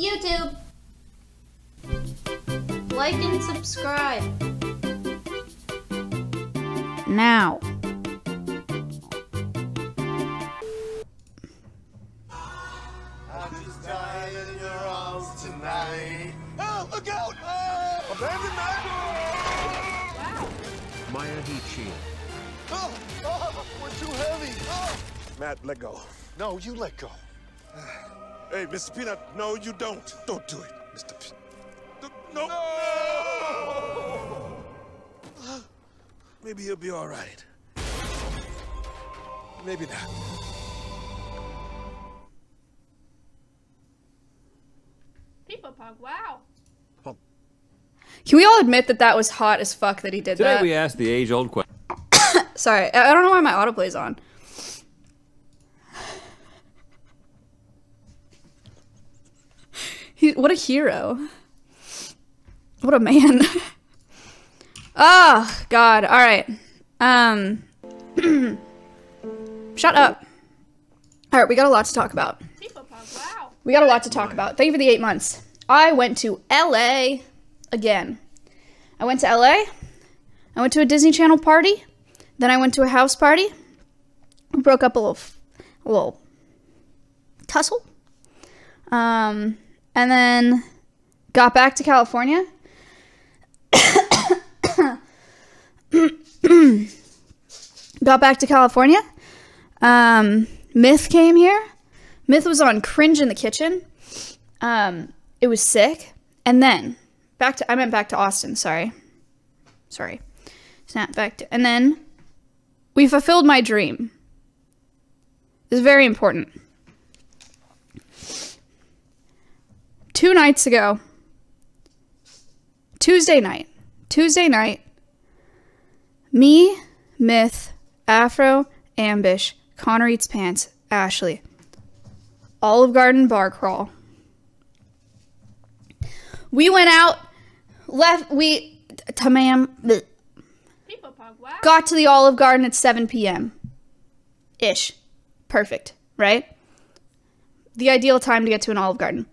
YouTube. Like and subscribe. Now. I'm just dying in your arms tonight. Oh, look out! Oh, abandoned man! Wow. Maya heat shield. Oh, we're too heavy. Oh. Matt, let go. No, you let go. Hey, Mr. Peanut, no, you don't. Don't do it, Mr. Peanut. No! Maybe he'll be all right. Maybe not. People Pug, wow. Can we all admit that that was hot as fuck that he did Today that? we asked the age-old question. Sorry, I don't know why my autoplay's on. What a hero. What a man. Oh, God. All right. Shut up. All right, we got a lot to talk about. People Pug, wow. We got a lot to talk about. Thank you for the 8 months. I went to LA again. I went to LA. I went to a Disney Channel party. Then I went to a house party. We broke up a little tussle. And then got back to California. Got back to California. Myth came here. Myth was on Cringe in the Kitchen. It was sick. And then I went back to Austin, sorry. Snap back to, and then we fulfilled my dream. It's very important. 2 nights ago, Tuesday night, me, Myth, Afro, Ambish, Connor Eats Pants, Ashley, Olive Garden bar crawl. We went out, People Pug, wow. got to the Olive Garden at 7 p.m. Ish. Perfect, right? The ideal time to get to an Olive Garden.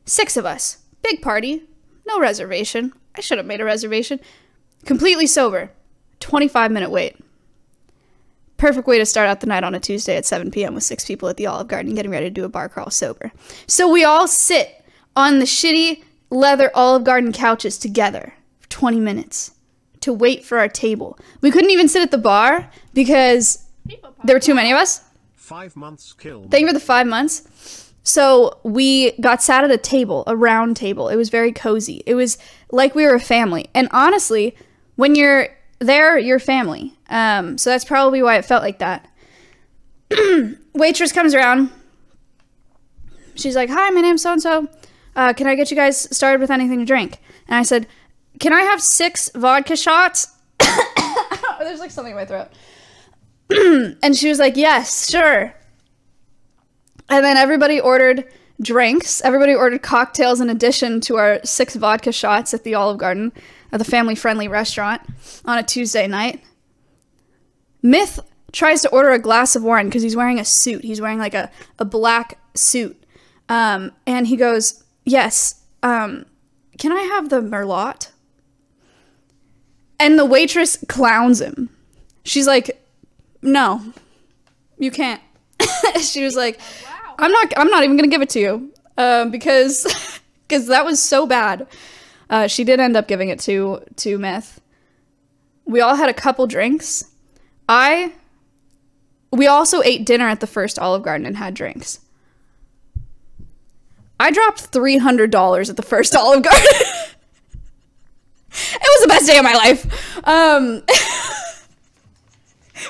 6 of us. Big party. No reservation. I should have made a reservation. Completely sober. 25-minute wait. Perfect way to start out the night on a Tuesday at 7 p.m. with 6 people at the Olive Garden getting ready to do a bar crawl sober. So we all sit on the shitty leather Olive Garden couches together for 20 minutes to wait for our table. We couldn't even sit at the bar because there were too many of us. 5 months killed. Thank you for the 5 months. So we got sat at a table, a round table. It was very cozy. It was like we were a family. And honestly, when you're there, you're family. So that's probably why it felt like that. Waitress comes around. She's like, "Hi, my name's so-and-so. Can I get you guys started with anything to drink?" And I said, "Can I have 6 vodka shots?" There's like something in my throat. And she was like, "Yes, sure." And then everybody ordered drinks. Everybody ordered cocktails in addition to our 6 vodka shots at the Olive Garden, at the family-friendly restaurant on a Tuesday night. Myth tries to order a glass of wine because he's wearing a suit. He's wearing like a black suit. And he goes, "Yes, can I have the Merlot?" And the waitress clowns him. She's like, "No, you can't." She was like, Wow. I'm not even gonna give it to you, because that was so bad. She did end up giving it to Myth. We all had a couple drinks. We also ate dinner at the first Olive Garden and had drinks. I dropped $300 at the first Olive Garden. It was the best day of my life.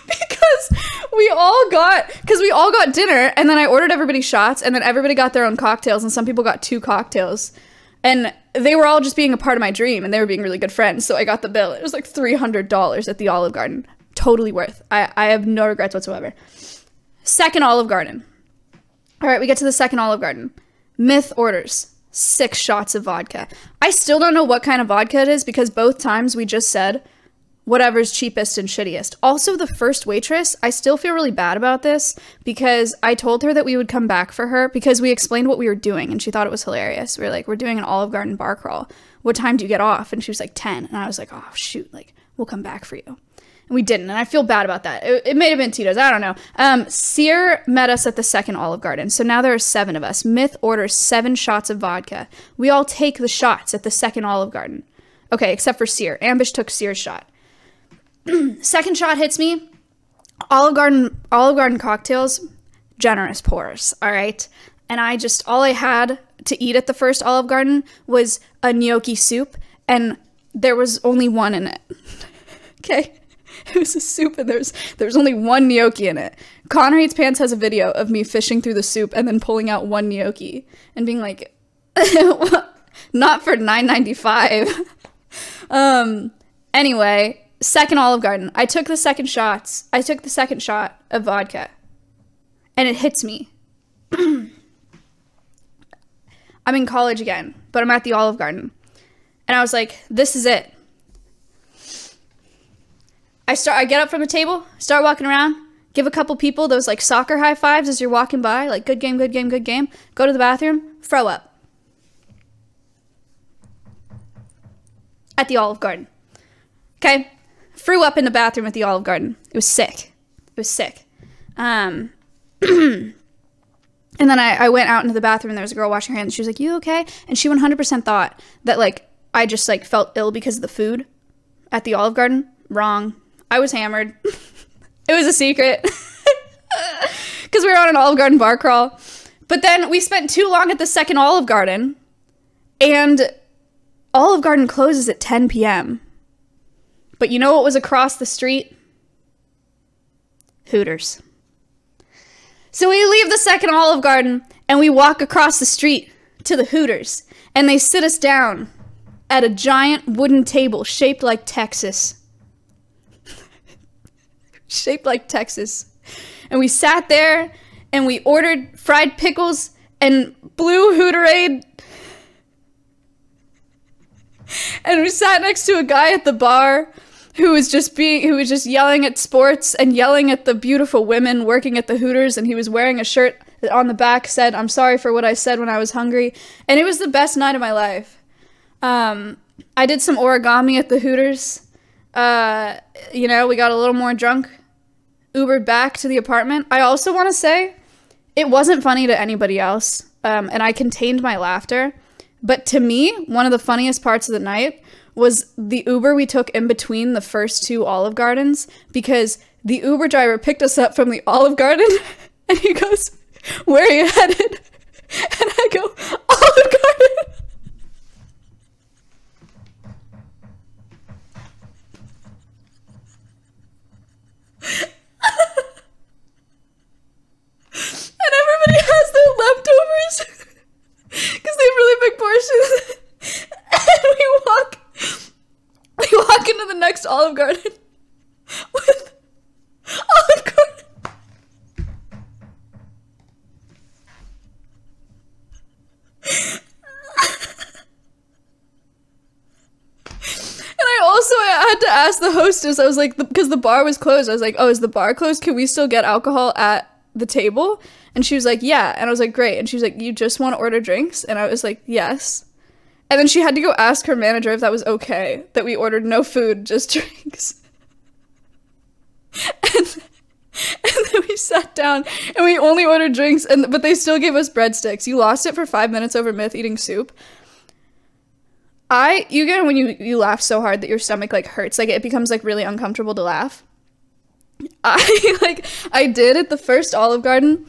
Because we all got dinner, and then I ordered everybody shots, and then everybody got their own cocktails, and some people got 2 cocktails. And they were all just being a part of my dream, and they were being really good friends, so I got the bill. It was like $300 at the Olive Garden. Totally worth. I have no regrets whatsoever. Second Olive Garden. All right, we get to the second Olive Garden. Myth orders 6 shots of vodka. I still don't know what kind of vodka it is, because both times we just said, whatever's cheapest and shittiest. Also, the first waitress, I still feel really bad about this because I told her that we would come back for her because we explained what we were doing and she thought it was hilarious. We were like, we're doing an Olive Garden bar crawl. What time do you get off? And she was like 10. And I was like, oh, shoot, like, we'll come back for you. And we didn't. And I feel bad about that. It may have been Tito's. I don't know. Sear met us at the second Olive Garden. So now there are 7 of us. Myth orders 7 shots of vodka. We all take the shots at the second Olive Garden. Okay, except for Sear. Ambish took Sear's shot. Second shot hits me. Olive Garden cocktails, generous pours, all right? And all I had to eat at the first Olive Garden was a gnocchi soup, and there was only one in it. Okay? It was a soup, and there was only one gnocchi in it. Connor Eats Pants has a video of me fishing through the soup and then pulling out one gnocchi and being like, not for $9.95. Anyway, second Olive Garden. I took the second shot of vodka. And it hits me. I'm in college again, but I'm at the Olive Garden. And I was like, this is it. I get up from the table, start walking around, give a couple people those like soccer high fives as you're walking by, like good game, good game, good game. Go to the bathroom, throw up. At the Olive Garden. Okay? Threw up in the bathroom at the Olive Garden. It was sick. And then I went out into the bathroom and there was a girl washing her hands. She was like, you okay? And she 100% thought that like I just like felt ill because of the food at the Olive Garden. Wrong. I was hammered. It was a secret. Because we were on an Olive Garden bar crawl. But then we spent too long at the second Olive Garden. And Olive Garden closes at 10 p.m. But you know what was across the street? Hooters. So we leave the second Olive Garden and we walk across the street to the Hooters. And they sit us down at a giant wooden table shaped like Texas. Shaped like Texas. And we sat there and we ordered fried pickles and blue Hooterade. And we sat next to a guy at the bar who was just yelling at sports and yelling at the beautiful women working at the Hooters, and he was wearing a shirt that on the back said, "I'm sorry for what I said when I was hungry." And it was the best night of my life. I did some origami at the Hooters. We got a little more drunk, Ubered back to the apartment. I also want to say it wasn't funny to anybody else, and I contained my laughter. But to me, one of the funniest parts of the night was the Uber we took in between the first 2 Olive Gardens, because the Uber driver picked us up from the Olive Garden and he goes, "Where are you headed?" And I go, "Olive Garden." And everybody has their leftovers because they have really big portions. And we walk into the next Olive Garden with Olive Garden. I had to ask the hostess. I was like, because the bar was closed. I was like, "Oh, is the bar closed? Can we still get alcohol at the table?" And she was like, "Yeah." And I was like, "Great." And she was like, "You just want to order drinks?" And I was like, "Yes." And then she had to go ask her manager if that was okay, that we ordered no food, just drinks. And then we sat down and we only ordered drinks, but they still gave us breadsticks. You lost it for 5 minutes over Myth eating soup. You get it when you laugh so hard that your stomach like hurts, like it becomes like really uncomfortable to laugh. I did at the first Olive Garden.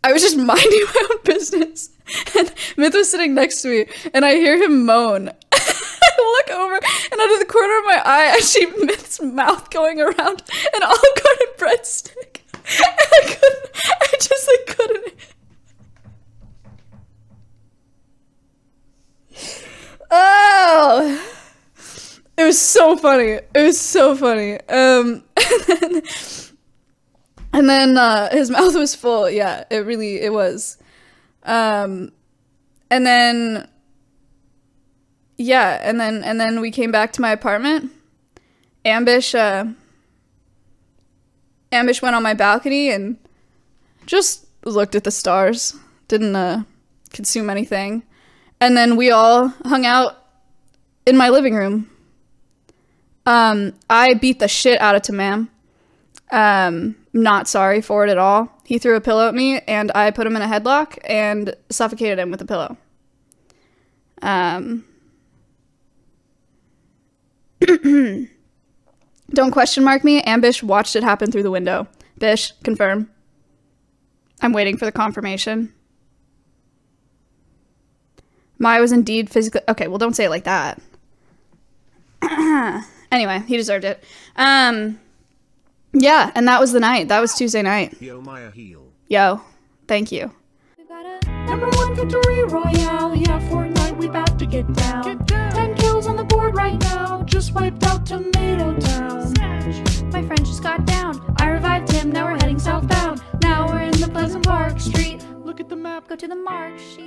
I was just minding my own business, and Myth was sitting next to me, and I hear him moan. I look over, and out of the corner of my eye, I see Myth's mouth going around an Olive Garden breadstick. And I just couldn't. Oh, it was so funny. And then his mouth was full. Yeah, it was. And then we came back to my apartment, Ambish went on my balcony and just looked at the stars. Didn't consume anything. And then we all hung out in my living room. I beat the shit out of Tamam. Not sorry for it at all. He threw a pillow at me and I put him in a headlock and suffocated him with a pillow. Don't question mark me. Ambish watched it happen through the window. Bish, confirm. I'm waiting for the confirmation. Maya was indeed physically... Okay, well, don't say it like that. Anyway, he deserved it. Yeah, and that was the night. That was Tuesday night. Yo, Maya heal. Yo, thank you. We got a #1 victory royale. Yeah, Fortnite, we about to get down. 10 kills on the board right now. Just wiped out Tomato Town. My friend just got down. I revived him. Now we're heading southbound. Now we're in the Pleasant Park Street. Look at the map. Go to the mark sheet.